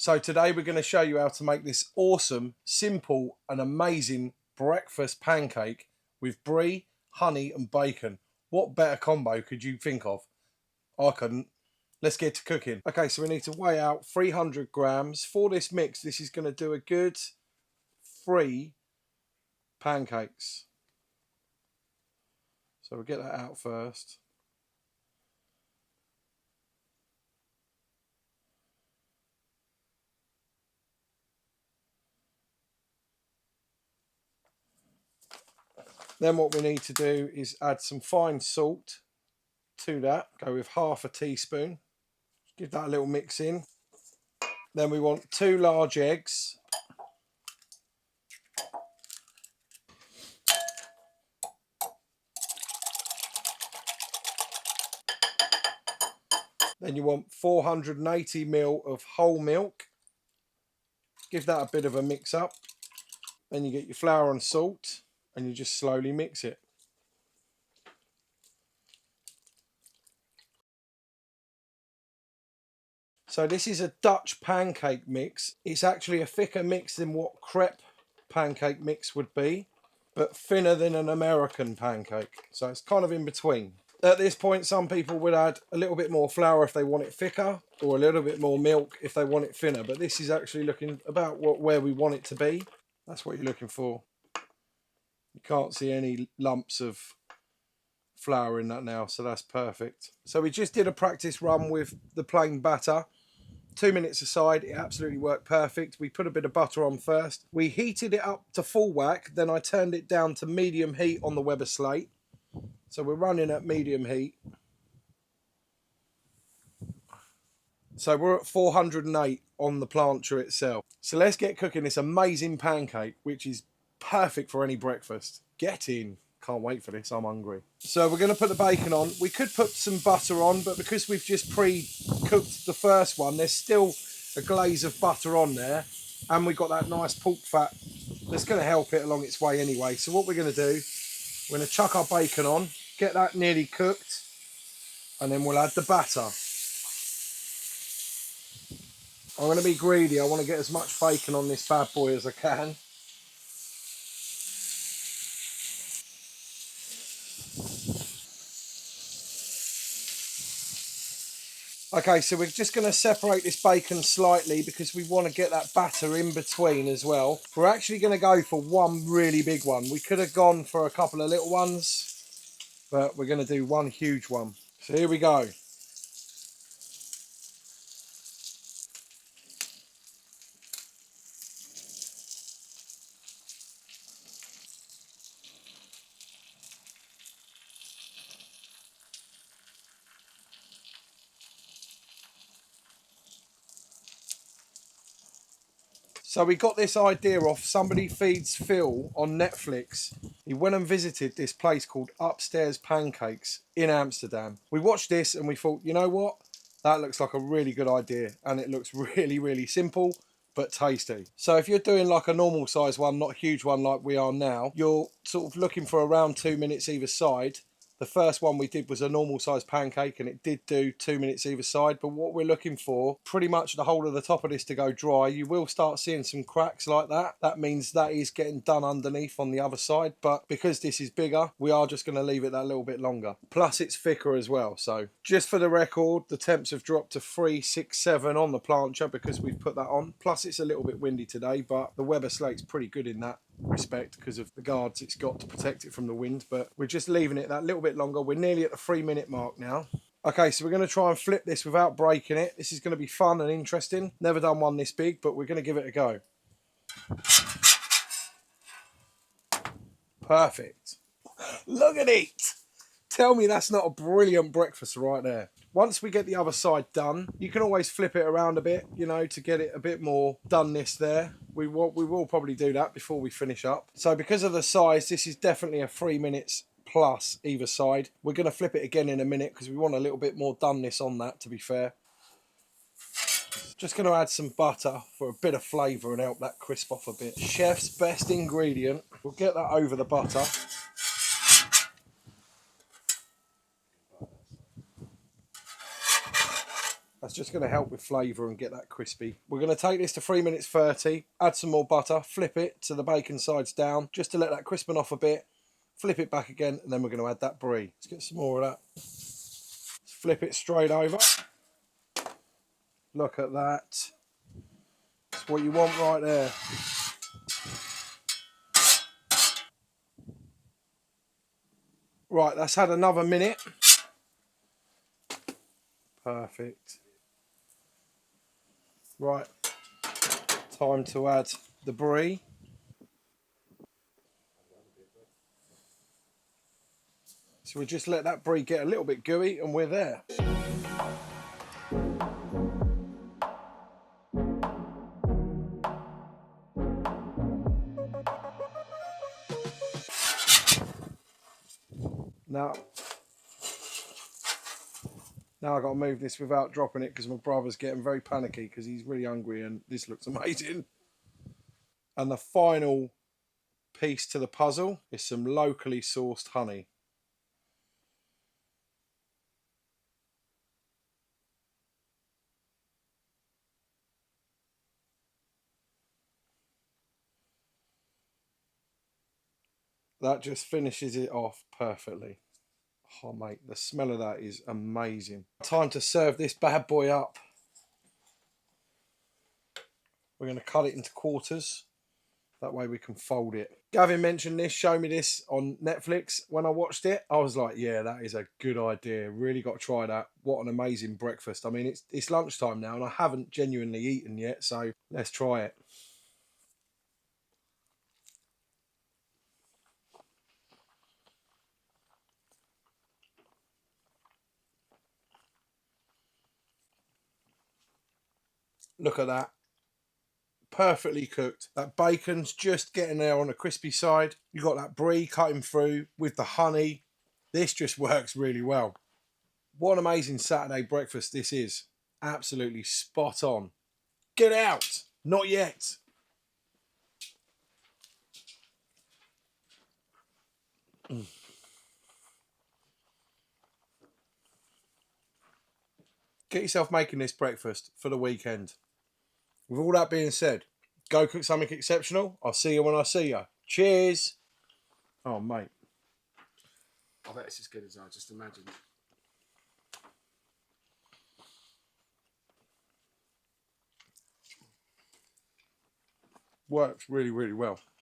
So today we're going to show you how to make this awesome, simple and amazing breakfast pancake with brie, honey and bacon. What better combo could you think of? I couldn't. Let's get to cooking. Okay, so we need to weigh out 300 grams. For this mix, this is going to do a good 3 pancakes. So we'll get that out first. Then what we need to do is add some fine salt to that. Go with half a teaspoon. Give that a little mix in. Then we want 2 large eggs. Then you want 480 ml of whole milk. Give that a bit of a mix up. Then you get your flour and salt and you just slowly mix it. So this is a Dutch pancake mix. It's actually a thicker mix than what crepe pancake mix would be, but thinner than an American pancake. So it's kind of in between. At this point, some people would add a little bit more flour if they want it thicker, or a little bit more milk if they want it thinner. But this is actually looking about where we want it to be. That's what you're looking for. You can't see any lumps of flour in that now, so that's perfect. So we just did a practice run with the plain batter. 2 minutes aside, it absolutely worked perfect. We put a bit of butter on first. We heated it up to full whack, then I turned it down to medium heat on the Weber Slate. So we're running at medium heat. So we're at 408 on the plancha itself. So let's get cooking this amazing pancake, which is perfect for any breakfast. Get in. Can't wait for this, I'm hungry. So we're going to put the bacon on. We could put some butter on, but because we've just pre-cooked the first one, there's still a glaze of butter on there. And we've got that nice pork fat that's going to help it along its way anyway. So what we're going to do, we're going to chuck our bacon on, get that nearly cooked, and then we'll add the batter. I'm going to be greedy. I want to get as much bacon on this bad boy as I can. Okay, so we're just going to separate this bacon slightly because we want to get that batter in between as well. We're actually going to go for one really big one. We could have gone for a couple of little ones, but we're going to do one huge one. So here we go. So we got this idea off Somebody Feeds Phil on Netflix. He went and visited this place called Upstairs Pancakes in Amsterdam. We watched this and we thought, you know what? That looks like a really good idea. And it looks really, really simple, but tasty. So if you're doing like a normal size one, not a huge one like we are now, you're sort of looking for around 2 minutes either side. The first one we did was a normal size pancake and it did do 2 minutes either side. But what we're looking for, pretty much the whole of the top of this to go dry. You will start seeing some cracks like that. That means that is getting done underneath on the other side. But because this is bigger, we are just going to leave it that little bit longer. Plus it's thicker as well. So just for the record, the temps have dropped to 3, 6, 7 on the plancha because we've put that on. Plus it's a little bit windy today, but the Weber Slate's pretty good in that respect because of the guards it's got to protect it from the wind. But we're just leaving it that little bit longer. We're nearly at the 3 minute mark now. Okay, so we're going to try and flip this without breaking it. This is going to be fun and interesting. Never done one this big, but we're going to give it a go. Perfect. Look at it. Tell me that's not a brilliant breakfast right there. Once we get the other side done, you can always flip it around a bit, you know, to get it a bit more doneness there. We will probably do that before we finish up. So because of the size, this is definitely a 3 minutes plus either side. We're going to flip it again in a minute because we want a little bit more doneness on that, to be fair. Just going to add some butter for a bit of flavour and help that crisp off a bit. Chef's best ingredient. We'll get that over the butter. That's just going to help with flavour and get that crispy. We're going to take this to 3 minutes 30, add some more butter, flip it to the bacon sides down, just to let that crispen off a bit, flip it back again, and then we're going to add that brie. Let's get some more of that. Flip it straight over. Look at that. That's what you want right there. Right, that's had another minute. Perfect. Right, time to add the brie. So we just let that brie get a little bit gooey and we're there. Now I've got to move this without dropping it because my brother's getting very panicky because he's really hungry and this looks amazing. And the final piece to the puzzle is some locally sourced honey. That just finishes it off perfectly. Oh mate, the smell of that is amazing. Time to serve this bad boy up. We're going to cut it into quarters. That way we can fold it. Gavin mentioned this, showed me this on Netflix. When I watched it, I was like, yeah, that is a good idea. Really got to try that. What an amazing breakfast. I mean, it's lunchtime now and I haven't genuinely eaten yet, so let's try it. Look at that. Perfectly cooked. That bacon's just getting there on the crispy side. You got that brie cutting through with the honey. This just works really well. What an amazing Saturday breakfast this is. Absolutely spot on. Get out. Not yet. Get yourself making this breakfast for the weekend. With all that being said, go cook something exceptional. I'll see you when I see you. Cheers. Oh, mate. I bet it's as good as I just imagined. Works really, really well.